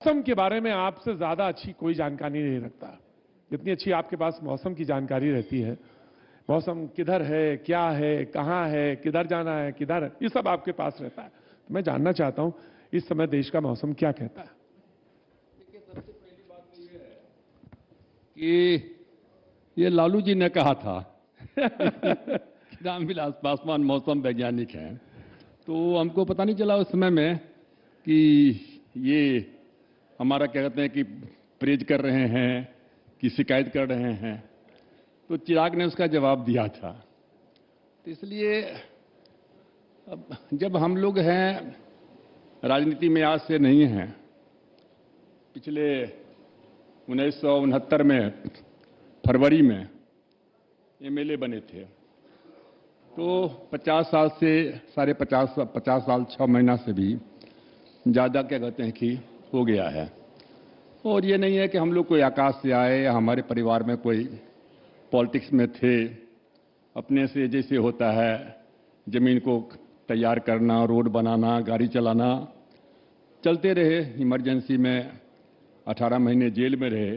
मौसम के बारे में आपसे ज्यादा अच्छी कोई जानकारी नहीं रखता। जितनी अच्छी आपके पास मौसम की जानकारी रहती है, मौसम किधर है, क्या है, कहां है, किधर जाना है, किधर है, ये सब आपके पास रहता है। तो मैं जानना चाहता हूं इस समय देश का मौसम क्या कहता है। देखिए, सबसे पहली बात तो ये है कि ये लालू जी ने कहा था कि रामविलास पासवान मौसम वैज्ञानिक हैं, तो हमको पता नहीं चला उस समय में कि ये हमारा क्या कहते हैं कि प्रेज कर रहे हैं कि शिकायत कर रहे हैं। तो चिराग ने उसका जवाब दिया था। तो इसलिए अब जब हम लोग हैं राजनीति में आज से नहीं हैं, पिछले 1969 में फरवरी में एमएलए बने थे, तो 50 साल से साढ़े 50 साल 6 महीना से भी ज़्यादा क्या कहते हैं कि हो गया है। और ये नहीं है कि हम लोग कोई आकाश से आए या हमारे परिवार में कोई पॉलिटिक्स में थे। अपने से जैसे होता है जमीन को तैयार करना, रोड बनाना, गाड़ी चलाना, चलते रहे। इमरजेंसी में 18 महीने जेल में रहे।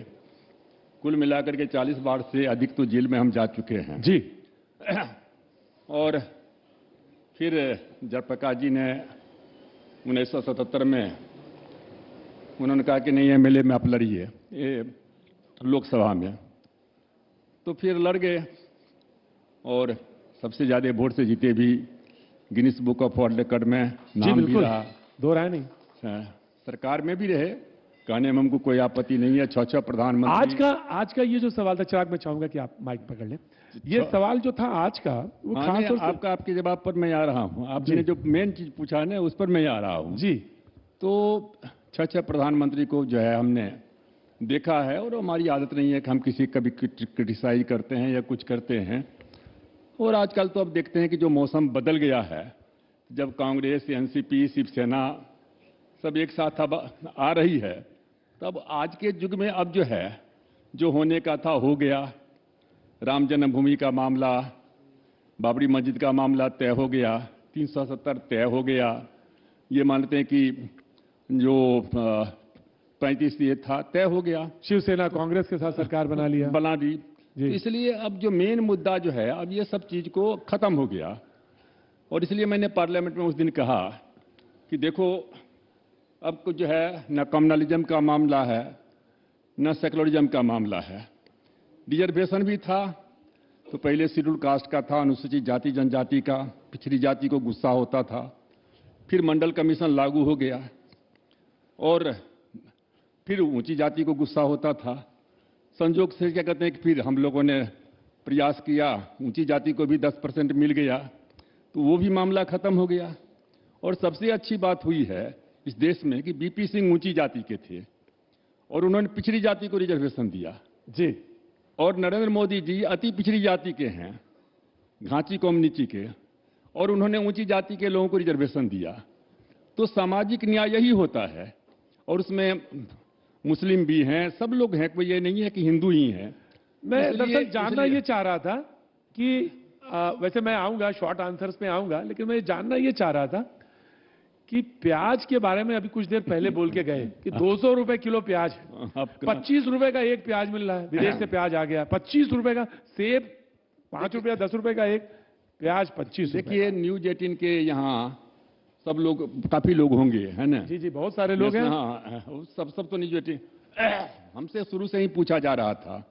कुल मिलाकर के 40 बार से अधिक तो जेल में हम जा चुके हैं जी। और फिर जयप्रकाश जी ने 1977 में उन्होंने कहा कि नहीं एमएलए में आप लड़िए लोकसभा में, तो फिर लड़ गए और सबसे ज्यादा वोट से जीते भी। Guinness book of world record में नाम भी रहा। दो राय नहीं। सरकार में भी रहे, कहने में हमको कोई आपत्ति नहीं है। 6 प्रधानमंत्री। आज का ये जो सवाल था चिराग, मैं चाहूंगा कि आप माइक पकड़ लें। ये सवाल जो था आज का, वो खास तौर से आपके जवाब पर मैं आ रहा हूं। आपने जो मेन चीज पूछा है ना, उस पर मैं आ रहा हूं जी। तो 6 प्रधानमंत्री को जो है हमने देखा है, और हमारी आदत नहीं है कि हम किसी कभी क्रिटिसाइज करते हैं या कुछ करते हैं। और आजकल तो अब देखते हैं कि जो मौसम बदल गया है, जब कांग्रेस, एनसीपी, शिवसेना सब एक साथ अब आ रही है, तब आज के युग में अब जो है, जो होने का था हो गया। राम जन्मभूमि का मामला, बाबरी मस्जिद का मामला तय हो गया, 370 तय हो गया। ये मानते हैं कि जो 35 ये था तय हो गया। शिवसेना कांग्रेस के साथ सरकार बना दी। तो इसलिए अब जो मेन मुद्दा जो है, अब ये सब चीज को खत्म हो गया। और इसलिए मैंने पार्लियामेंट में उस दिन कहा कि देखो, अब कुछ जो है न कम्युनलिज्म का मामला है, न सेकुलरिज्म का मामला है। रिजर्वेशन भी था तो पहले शेड्यूल कास्ट का था, अनुसूचित जाति जनजाति का, पिछड़ी जाति को गुस्सा होता था। फिर मंडल कमीशन लागू हो गया और फिर ऊंची जाति को गुस्सा होता था। संजोग से क्या कहते हैं कि फिर हम लोगों ने प्रयास किया, ऊंची जाति को भी 10% मिल गया, तो वो भी मामला खत्म हो गया। और सबसे अच्छी बात हुई है इस देश में कि बीपी सिंह ऊंची जाति के थे और उन्होंने पिछड़ी जाति को रिजर्वेशन दिया जी। और नरेंद्र मोदी जी अति पिछड़ी जाति के हैं, घांची कम्युनिटी के, और उन्होंने ऊंची जाति के लोगों को रिजर्वेशन दिया। तो सामाजिक न्याय यही होता है। और उसमें मुस्लिम भी हैं, सब लोग हैं, कोई ये नहीं है कि हिंदू ही हैं। मैं दरअसल जानना ये चाह रहा था कि वैसे मैं आऊंगा, शॉर्ट आंसर्स में आऊंगा, लेकिन मैं जानना ये चाह रहा था कि प्याज के बारे में अभी कुछ देर पहले बोल के गए कि 200 रुपए किलो प्याज है, 25 रुपए का एक प्याज मिल रहा है, विदेश से प्याज आ गया 25 रुपए का। सेब 5 रुपया 10 रुपए का एक, प्याज 25। देखिए, न्यूज 18 के यहाँ सब लोग, काफी लोग होंगे, है ना? जी जी, बहुत सारे लोग हैं। हाँ, सब तो न्यूज 18 हमसे शुरू से ही पूछा जा रहा था,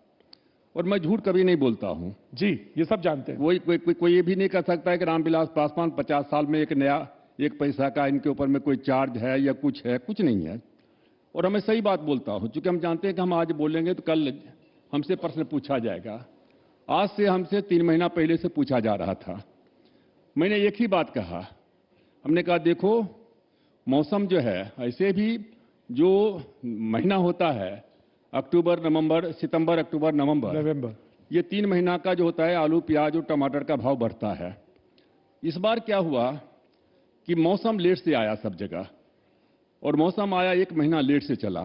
और मैं झूठ कभी नहीं बोलता हूं जी, ये सब जानते हैं। कोई ये भी नहीं कह सकता है कि रामविलास पासवान 50 साल में एक नया एक पैसा का इनके ऊपर में कोई चार्ज है या कुछ है, कुछ नहीं है। और हमें सही बात बोलता हूं, क्योंकि हम जानते हैं कि हम आज बोलेंगे तो कल हमसे प्रश्न पूछा जाएगा। आज से हमसे 3 महीना पहले से पूछा जा रहा था। मैंने एक ही बात कहा, हमने कहा देखो, मौसम जो है ऐसे भी जो महीना होता है अक्टूबर नवंबर, सितंबर अक्टूबर नवंबर, ये 3 महीना का जो होता है आलू प्याज और टमाटर का भाव बढ़ता है। इस बार क्या हुआ कि मौसम लेट से आया सब जगह, और मौसम आया 1 महीना लेट से चला।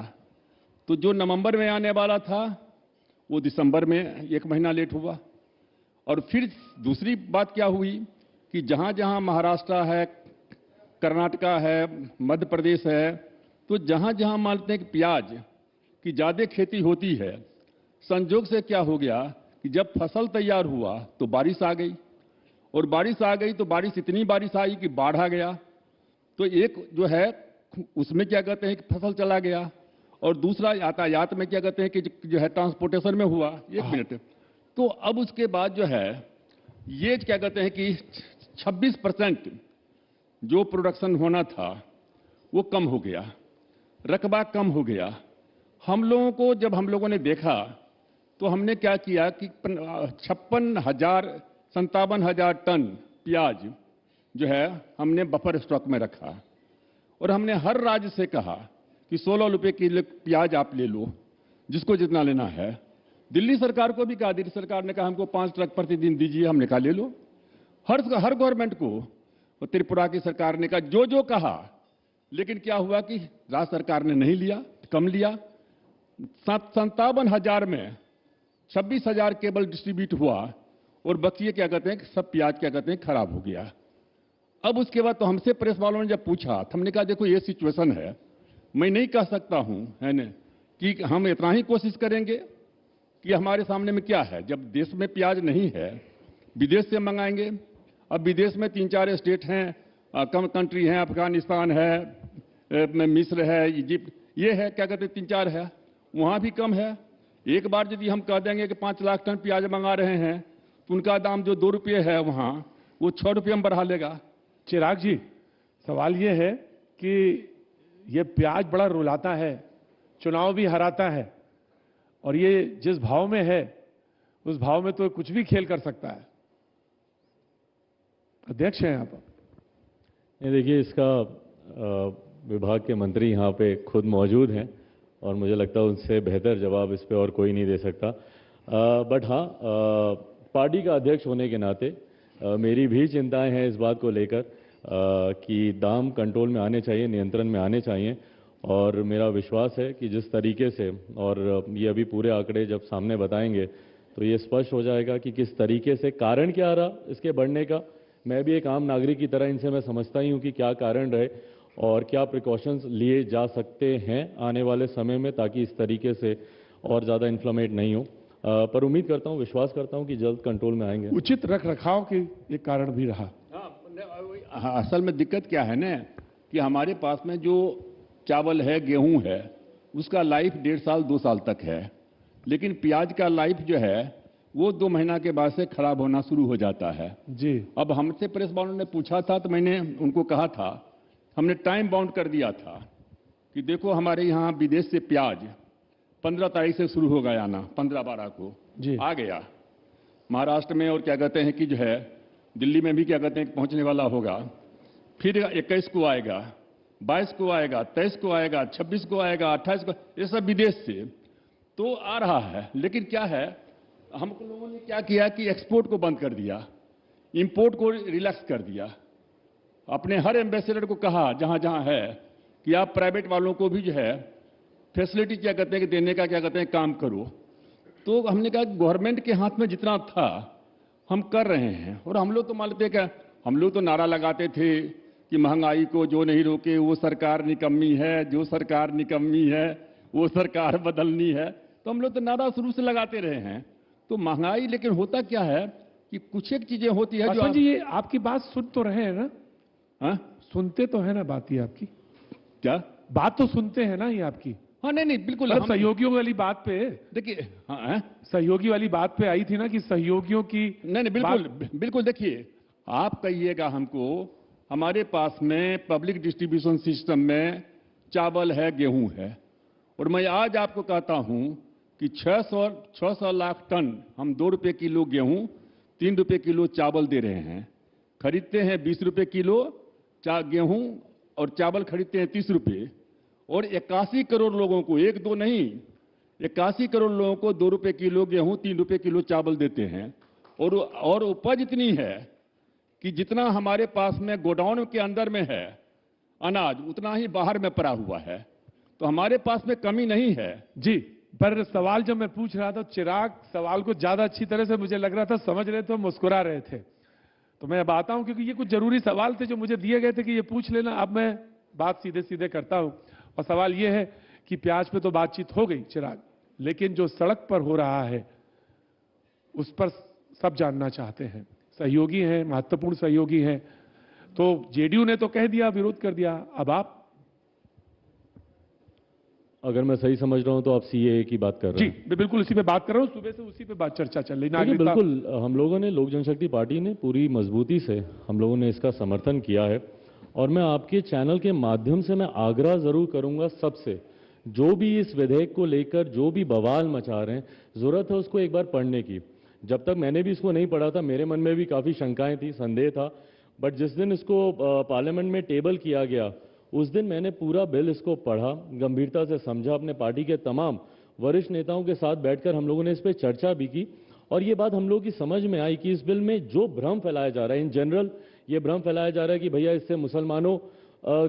तो जो नवंबर में आने वाला था वो दिसंबर में 1 महीना लेट हुआ। और फिर दूसरी बात क्या हुई कि जहां जहां महाराष्ट्र है, कर्नाटका है, मध्य प्रदेश है, तो जहां जहां मानते हैं कि प्याज की ज्यादा खेती होती है, संजोग से क्या हो गया कि जब फसल तैयार हुआ तो बारिश आ गई, और बारिश आ गई तो इतनी बारिश आई कि बाढ़ आ गया। तो एक जो है उसमें क्या कहते हैं कि फसल चला गया, और दूसरा यातायात में क्या कहते हैं कि जो है ट्रांसपोर्टेशन में हुआ। एक मिनट। तो अब उसके बाद जो है ये क्या कहते हैं कि 26% जो प्रोडक्शन होना था वो कम हो गया, रकबा कम हो गया। हम लोगों को जब हम लोगों ने देखा तो हमने क्या किया कि 57,000 टन प्याज जो है हमने बफर स्टॉक में रखा, और हमने हर राज्य से कहा कि 16 रुपए किलो प्याज आप ले लो, जिसको जितना लेना है। दिल्ली सरकार को भी कहा, दिल्ली सरकार ने कहा हमको 5 ट्रक प्रतिदिन दीजिए, हमने कहा ले लो। हर गवर्नमेंट को, और त्रिपुरा की सरकार ने कहा, जो कहा। लेकिन क्या हुआ कि राज्य सरकार ने नहीं लिया, कम लिया। 57,000 में 26,000 केवल डिस्ट्रीब्यूट हुआ, और बकिए क्या कहते हैं सब प्याज क्या कहते हैं खराब हो गया। अब उसके बाद तो हमसे प्रेस वालों ने जब पूछा तो हमने कहा देखो ये सिचुएशन है, मैं नहीं कह सकता हूं है ना कि हम इतना ही कोशिश करेंगे कि हमारे सामने में क्या है। जब देश में प्याज नहीं है, विदेश से मंगाएंगे। अब विदेश में 3-4 स्टेट हैं, कम कंट्री हैं, अफगानिस्तान है, मिस्र है, इजिप्ट, ये है क्या कहते हैं 3-4 है, वहां भी कम है। एक बार यदि हम कह देंगे कि 5 लाख टन प्याज मंगा रहे हैं तो उनका दाम जो 2 रुपये है वहां, वो 6 रुपये में बढ़ा लेगा। चिराग जी, सवाल ये है कि ये प्याज बड़ा रुलाता है, चुनाव भी हराता है, और ये जिस भाव में है उस भाव में तो कुछ भी खेल कर सकता है। अध्यक्ष हैं आप। ये देखिए, इसका विभाग के मंत्री यहाँ पे खुद मौजूद हैं, और मुझे लगता है उनसे बेहतर जवाब इस पे और कोई नहीं दे सकता। बट हाँ, पार्टी का अध्यक्ष होने के नाते मेरी भी चिंताएं हैं इस बात को लेकर कि दाम कंट्रोल में आने चाहिए, नियंत्रण में आने चाहिए। और मेरा विश्वास है कि जिस तरीके से, और ये अभी पूरे आंकड़े जब सामने बताएंगे तो ये स्पष्ट हो जाएगा कि किस तरीके से, कारण क्या रहा इसके बढ़ने का। मैं भी एक आम नागरिक की तरह इनसे मैं समझता ही हूँ कि क्या कारण रहे और क्या प्रिकॉशंस लिए जा सकते हैं आने वाले समय में, ताकि इस तरीके से और ज़्यादा इन्फ्लेमेट नहीं हो। पर उम्मीद करता हूँ, विश्वास करता हूँ कि जल्द कंट्रोल में आएंगे। उचित रख रखाव के एक कारण भी रहा। हाँ, असल में दिक्कत क्या है ना कि हमारे पास में जो चावल है, गेहूं है, उसका लाइफ 1.5 साल 2 साल तक है, लेकिन प्याज का लाइफ जो है वो 2 महीना के बाद से खराब होना शुरू हो जाता है जी। अब हमसे प्रेस वालों ने पूछा था तो मैंने उनको कहा था, हमने टाइम बाउंड कर दिया था कि देखो हमारे यहाँ विदेश से प्याज 15 तारीख से शुरू हो गया आना, 15-12 को जी आ गया महाराष्ट्र में, और क्या कहते हैं कि जो है दिल्ली में भी क्या कहते हैं पहुंचने वाला होगा। फिर 21 को आएगा, 22 को आएगा, 23 को आएगा, 26 को आएगा, 28 को, ये सब विदेश से तो आ रहा है। लेकिन क्या है, हम लोगों ने क्या किया कि एक्सपोर्ट को बंद कर दिया, इंपोर्ट को रिलैक्स कर दिया। अपने हर एम्बेसडर को कहा जहां जहां है कि आप प्राइवेट वालों को भी जो है फैसिलिटी क्या कहते हैं कि देने का क्या कहते हैं काम करो। तो हमने कहा गवर्नमेंट के हाथ में जितना था हम कर रहे हैं। और हम लोग तो मान लेते क्या, हम लोग तो नारा लगाते थे कि महंगाई को जो नहीं रोके वो सरकार निकम्मी है, जो सरकार निकम्मी है वो सरकार बदलनी है। तो हम लोग तो नारा शुरू से लगाते रहे हैं। तो महंगाई, लेकिन होता क्या है कि कुछ एक चीजें होती है जो जी ये आपकी बात सुन तो रहे हैं ना? हाँ, सुनते तो है ना बात, ये आपकी क्या बात तो सुनते हैं ना ये आपकी? हाँ, नहीं बिल्कुल। सहयोगियों वाली बात पे देखिए, हाँ, सहयोगी वाली बात पे आई थी ना कि सहयोगियों की नहीं बिल्कुल। देखिए, आप कहिएगा हमको, हमारे पास में पब्लिक डिस्ट्रीब्यूशन सिस्टम में चावल है, गेहूं है, और मैं आज आपको कहता हूं कि 600 लाख टन हम 2 रुपए किलो गेहूं, 3 रुपए किलो चावल दे रहे हैं। खरीदते हैं 20 रुपए किलो गेहूं, और चावल खरीदते हैं 30 रुपए। और 81 करोड़ लोगों को, 1-2 नहीं, 81 करोड़ लोगों को 2 रुपए किलो गेहूं, 3 रुपए किलो चावल देते हैं। और उपज इतनी है कि जितना हमारे पास में गोडाउन के अंदर में है अनाज, उतना ही बाहर में पड़ा हुआ है। तो हमारे पास में कमी नहीं है जी। पर सवाल जब मैं पूछ रहा था, चिराग सवाल को ज्यादा अच्छी तरह से मुझे लग रहा था समझ रहे थे, मुस्कुरा रहे थे। तो मैं अब आता हूं क्योंकि ये कुछ जरूरी सवाल थे जो मुझे दिए गए थे कि ये पूछ लेना। अब मैं बात सीधे सीधे करता हूं। और सवाल यह है कि प्याज पे तो बातचीत हो गई चिराग, लेकिन जो सड़क पर हो रहा है उस पर सब जानना चाहते हैं। सहयोगी हैं, महत्वपूर्ण सहयोगी हैं। तो जेडीयू ने तो कह दिया, विरोध कर दिया, अब आप? अगर मैं सही समझ रहा हूं तो आप सीएए की बात कर रहे जी, हैं। मैं बिल्कुल उसी पे बात कर रहा हूं, सुबह से उसी पे बात चर्चा चल रही। देखिए, नागरिकता बिल्कुल हम लोगों ने, लोक जनशक्ति पार्टी ने पूरी मजबूती से हम लोगों ने इसका समर्थन किया है। और मैं आपके चैनल के माध्यम से मैं आग्रह जरूर करूंगा सबसे, जो भी इस विधेयक को लेकर जो भी बवाल मचा रहे हैं, जरूरत है उसको एक बार पढ़ने की। जब तक मैंने भी इसको नहीं पढ़ा था, मेरे मन में भी काफ़ी शंकाएं थी, संदेह था। बट जिस दिन इसको पार्लियामेंट में टेबल किया गया, उस दिन मैंने पूरा बिल इसको पढ़ा, गंभीरता से समझा, अपने पार्टी के तमाम वरिष्ठ नेताओं के साथ बैठकर हम लोगों ने इस पर चर्चा भी की। और ये बात हम लोगों की समझ में आई कि इस बिल में जो भ्रम फैलाया जा रहा है, इन जनरल ये भ्रम फैलाया जा रहा है कि भैया इससे मुसलमानों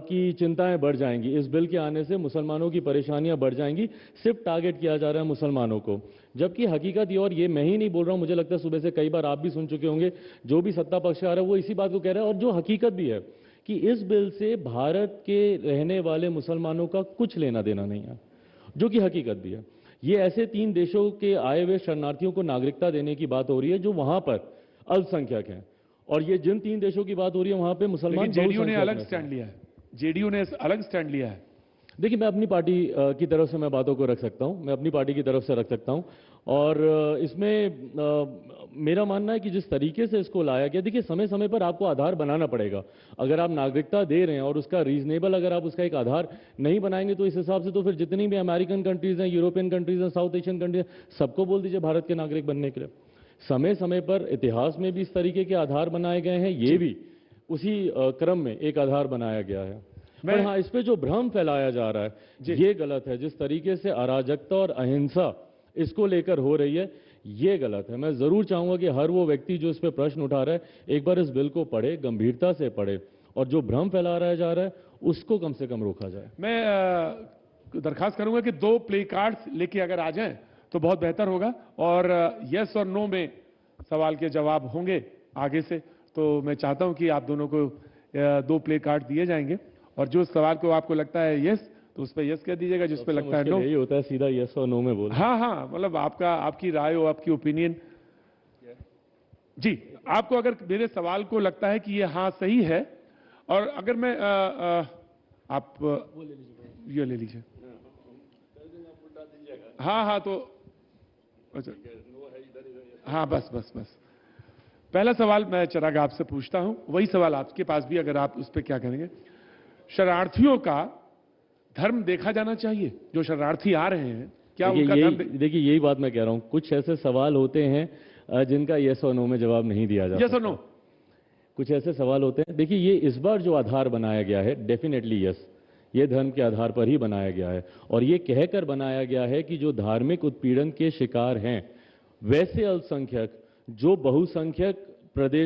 की चिंताएं बढ़ जाएंगी, इस बिल के आने से मुसलमानों की परेशानियां बढ़ जाएंगी, सिर्फ टारगेट किया जा रहा है मुसलमानों को। जबकि हकीकत ये, और ये मैं ही नहीं बोल रहा हूं, मुझे लगता है सुबह से कई बार आप भी सुन चुके होंगे, जो भी सत्ता पक्ष आ रहा है वो इसी बात को कह रहा है। और जो हकीकत भी है कि इस बिल से भारत के रहने वाले मुसलमानों का कुछ लेना देना नहीं है, जो कि हकीकत भी है। ये ऐसे 3 देशों के आए हुए शरणार्थियों को नागरिकता देने की बात हो रही है जो वहां पर अल्पसंख्यक हैं। और ये जिन 3 देशों की बात हो रही है वहां पे मुसलमान जेडीयू ने बहुसंख्यक अलग हैं। स्टैंड लिया है, जेडीयू ने अलग स्टैंड लिया है। देखिए, मैं अपनी पार्टी की तरफ से मैं बातों को रख सकता हूं, मैं अपनी पार्टी की तरफ से रख सकता हूं। और इसमें मेरा मानना है कि जिस तरीके से इसको लाया गया, देखिए समय समय पर आपको आधार बनाना पड़ेगा। अगर आप नागरिकता दे रहे हैं और उसका रीजनेबल अगर आप उसका एक आधार नहीं बनाएंगे, तो इस हिसाब से तो फिर जितनी भी अमेरिकन कंट्रीज हैं, यूरोपियन कंट्रीज हैं, साउथ एशियन कंट्रीज हैं, सबको बोल दीजिए भारत के नागरिक बनने के लिए। समय समय पर इतिहास में भी इस तरीके के आधार बनाए गए हैं, ये भी उसी क्रम में एक आधार बनाया गया है। पर हाँ, इस पे जो भ्रम फैलाया जा रहा है ये गलत है। जिस तरीके से अराजकता और अहिंसा इसको लेकर हो रही है, ये गलत है। मैं जरूर चाहूंगा कि हर वो व्यक्ति जो इस पे प्रश्न उठा रहा है, एक बार इस बिल को पढ़े, गंभीरता से पढ़े, और जो भ्रम फैला जा रहा है उसको कम से कम रोका जाए। मैं दरखास्त करूंगा कि 2 प्ले कार्ड्स लेके अगर आ जाएं तो बहुत बेहतर होगा, और यस और नो में सवाल के जवाब होंगे आगे से। तो मैं चाहता हूं कि आप दोनों को 2 प्ले कार्ड दिए जाएंगे, और जो सवाल को आपको लगता है यस, तो उस पर यस कह दीजिएगा, जिस पे लगता है नो। यही होता है, सीधा यस और नो में बोल। हाँ हाँ, मतलब आपकी राय हो, आपकी ओपिनियन। जी, आपको अगर मेरे सवाल को लगता है कि ये हाँ सही है, और अगर मैं आप ये ले लीजिए। हाँ हाँ, तो अच्छा, हाँ बस बस बस। पहला सवाल मैं चिराग आपसे पूछता हूं, वही सवाल आपके पास भी, अगर आप उस पर क्या करेंगे। शरणार्थियों का धर्म देखा जाना चाहिए, जो शरणार्थी आ रहे हैं, क्या उनका धर्म? देखिए, यही बात मैं कह रहा हूं, कुछ ऐसे सवाल होते हैं जिनका यस और नो में जवाब नहीं दिया जाता। यस और नो, कुछ ऐसे सवाल होते हैं। देखिए, ये इस बार जो आधार बनाया गया है, डेफिनेटली यस, ये धर्म के आधार पर ही बनाया गया है। और ये कहकर बनाया गया है कि जो धार्मिक उत्पीड़न के शिकार हैं, वैसे अल्पसंख्यक जो बहुसंख्यक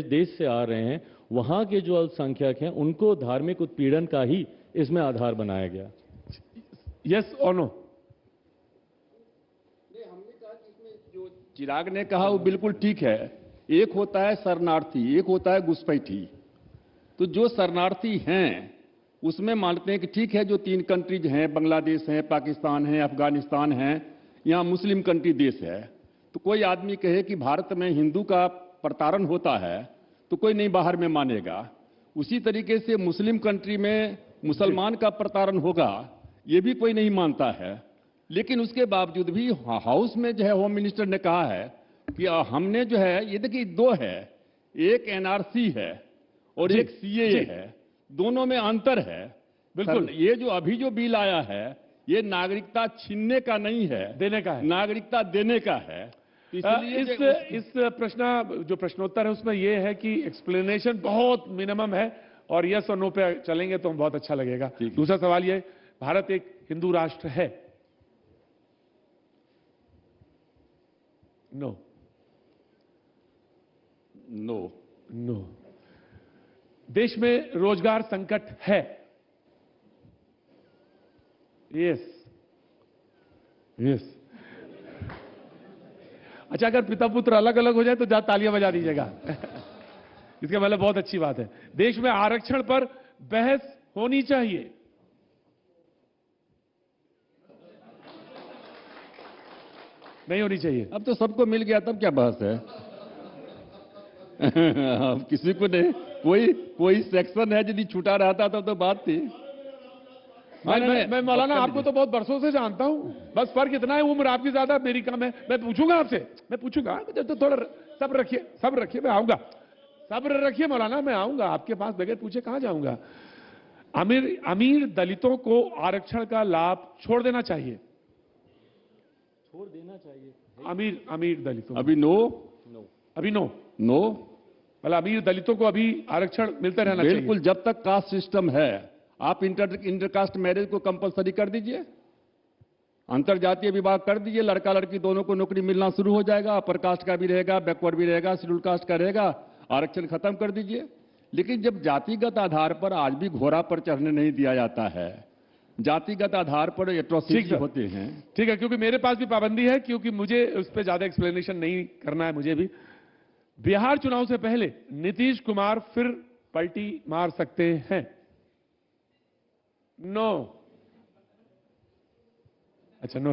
देश से आ रहे हैं, वहां के जो अल्पसंख्यक हैं, उनको धार्मिक उत्पीड़न का ही इसमें आधार बनाया गया। यस और नो? हमने कहा कि इसमें जो चिराग ने कहा वो बिल्कुल ठीक है। एक होता है शरणार्थी, एक होता है घुसपैठी। तो जो शरणार्थी हैं उसमें मानते हैं कि ठीक है, जो 3 कंट्रीज हैं, बांग्लादेश है, पाकिस्तान है, अफगानिस्तान है, यहाँ मुस्लिम कंट्री देश है। तो कोई आदमी कहे कि भारत में हिंदू का प्रताड़न होता है तो कोई नहीं बाहर में मानेगा। उसी तरीके से मुस्लिम कंट्री में मुसलमान का प्रताड़न होगा, ये भी कोई नहीं मानता है। लेकिन उसके बावजूद भी हाउस में जो है होम मिनिस्टर ने कहा है कि हमने जो है, ये देखिए 2 है, एक एनआरसी है और एक सीएए है, दोनों में अंतर है। बिल्कुल, ये जो अभी जो बिल आया है, ये नागरिकता छीनने का नहीं है, देने का है, नागरिकता देने का है। इस प्रश्न जो प्रश्नोत्तर है उसमें यह है कि एक्सप्लेनेशन बहुत मिनिमम है, और यस और नो पे चलेंगे तो बहुत अच्छा लगेगा। दूसरा सवाल ये, भारत एक हिंदू राष्ट्र है? No no no. देश में रोजगार संकट है? Yes yes. अच्छा, अगर पिता पुत्र अलग अलग हो जाए तो तालियां बजा दीजिएगा। इसका मतलब बहुत अच्छी बात है। देश में आरक्षण पर बहस होनी चाहिए? नहीं होनी चाहिए। अब तो सबको मिल गया, तब क्या बहस है? अब किसी को नहीं, कोई सेक्शन है यदि छूटा रहता तब तो बात थी। मैं मौलाना आपको तो बहुत बरसों से जानता हूं, बस फर्क इतना है उम्र आपकी ज्यादा मेरी कम है। मैं पूछूंगा आपसे, मैं पूछूंगा, तो थोड़ा सब्र रखिए, मैं आऊंगा, सब्र रखिए मौलाना, मैं आऊंगा आपके पास, बगैर पूछे कहां जाऊंगा। अमीर दलितों को आरक्षण का लाभ छोड़ देना चाहिए। अमीर दलितों अभी नो मतलब अमीर दलितों को अभी आरक्षण मिलता रहना चाहिए। बिल्कुल, जब तक कास्ट सिस्टम है आप इंटरकास्ट मैरिज को कंपलसरी कर दीजिए, अंतरजातीय विवाह कर दीजिए, लड़का लड़की दोनों को नौकरी मिलना शुरू हो जाएगा। अपर कास्ट का भी रहेगा, बैकवर्ड भी रहेगा, शेड्यूल कास्ट का रहेगा, आरक्षण खत्म कर दीजिए। लेकिन जब जातिगत आधार पर आज भी घोड़ा पर चढ़ने नहीं दिया जाता है, जातिगत आधार पर एट्रोसिटी होते हैं। ठीक है, क्योंकि मेरे पास भी पाबंदी है, क्योंकि मुझे उस पर ज्यादा एक्सप्लेनेशन नहीं करना है मुझे भी। बिहार चुनाव से पहले नीतीश कुमार फिर पलटी मार सकते हैं? नो। अच्छा, नो।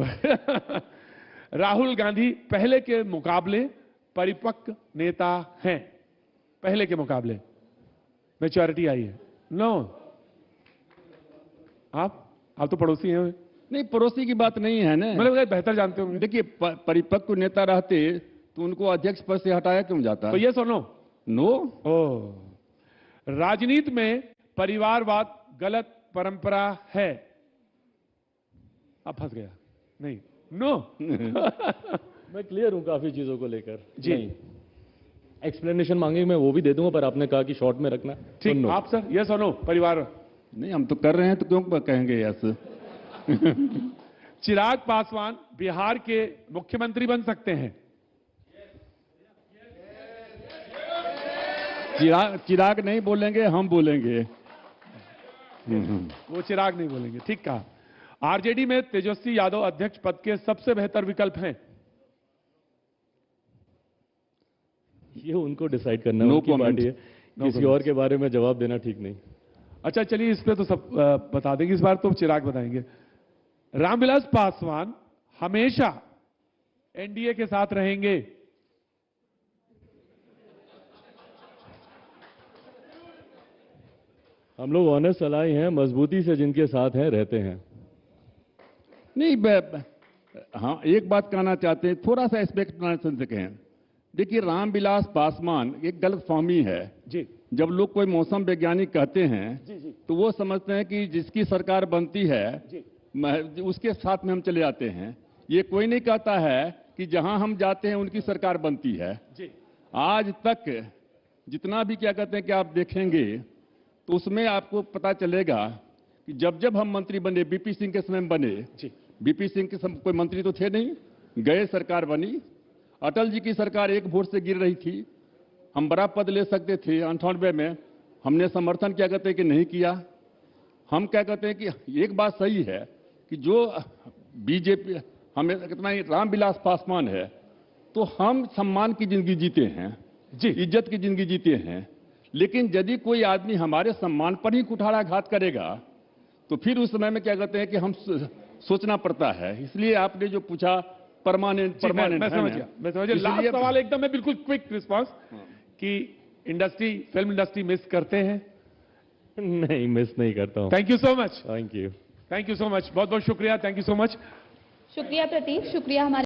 राहुल गांधी पहले के मुकाबले परिपक्व नेता हैं, पहले के मुकाबले मैच्योरिटी आई है? नो। आप तो पड़ोसी हैं। नहीं, पड़ोसी की बात नहीं है ना, मतलब बेहतर जानते होंगे। देखिए, परिपक्व नेता रहते तो उनको अध्यक्ष पद से हटाया क्यों जाता? तो ये सुनो, नो। राजनीति में परिवारवाद गलत परंपरा है? अब फंस गया। नहीं, नो। मैं क्लियर हूं काफी चीजों को लेकर जी। एक्सप्लेनेशन मांगे मैं वो भी दे दूंगा, पर आपने कहा कि शॉर्ट में रखना। ठीक, आप सर ये सुनो, परिवार नहीं, हम तो कर रहे हैं तो क्यों कहेंगे यस? चिराग पासवान बिहार के मुख्यमंत्री बन सकते हैं? चिराग नहीं बोलेंगे, हम बोलेंगे। वो चिराग नहीं बोलेंगे, ठीक कहा। आरजेडी में तेजस्वी यादव अध्यक्ष पद के सबसे बेहतर विकल्प हैं? ये उनको डिसाइड करना है, उनकी पार्टी है, किसी और के बारे में जवाब देना ठीक नहीं। अच्छा चलिए, इस पे तो सब बता देंगे, इस बार तो चिराग बताएंगे। रामविलास पासवान हमेशा एनडीए के साथ रहेंगे? हम लोग ऑनेस्ट अलाई हैं, मजबूती से जिनके साथ हैं रहते हैं। नहीं, हाँ, एक बात कहना चाहते हैं, थोड़ा सा एक्सपेक्टेशन से कहें। देखिए, रामविलास पासवान एक गलतफहमी है जी। जब लोग कोई मौसम वैज्ञानिक कहते हैं जी। तो वो समझते हैं कि जिसकी सरकार बनती है जी। उसके साथ में हम चले जाते हैं। ये कोई नहीं कहता है कि जहां हम जाते हैं उनकी सरकार बनती है जी। आज तक जितना भी क्या कहते हैं कि आप देखेंगे तो उसमें आपको पता चलेगा कि जब हम मंत्री बने, बीपी सिंह के समय में बने जी। बीपी सिंह के समय कोई मंत्री तो थे नहीं, गए सरकार बनी। अटल जी की सरकार एक वोट से गिर रही थी, हम बड़ा पद ले सकते थे 98 में, हमने समर्थन क्या कहते हैं कि नहीं किया। हम क्या कहते हैं कि एक बात सही है कि जो बीजेपी हमें कितना रामविलास पासवान है तो हम सम्मान की जिंदगी जीते हैं जी, इज्जत की जिंदगी जीते हैं। लेकिन यदि कोई आदमी हमारे सम्मान पर ही कुठाराघात करेगा तो फिर उस समय में क्या कहते हैं कि हम सोचना पड़ता है। इसलिए आपने जो पूछा परमानेंट मैं समझ गया। लास्ट सवाल एकदम है, बिल्कुल क्विक रिस्पांस कि इंडस्ट्री, फिल्म इंडस्ट्री मिस करते हैं? नहीं, मिस नहीं करता हूं। Thank you so much. Thank you so much, बहुत बहुत शुक्रिया, थैंक यू सो मच। शुक्रिया प्रतीक, शुक्रिया हमारे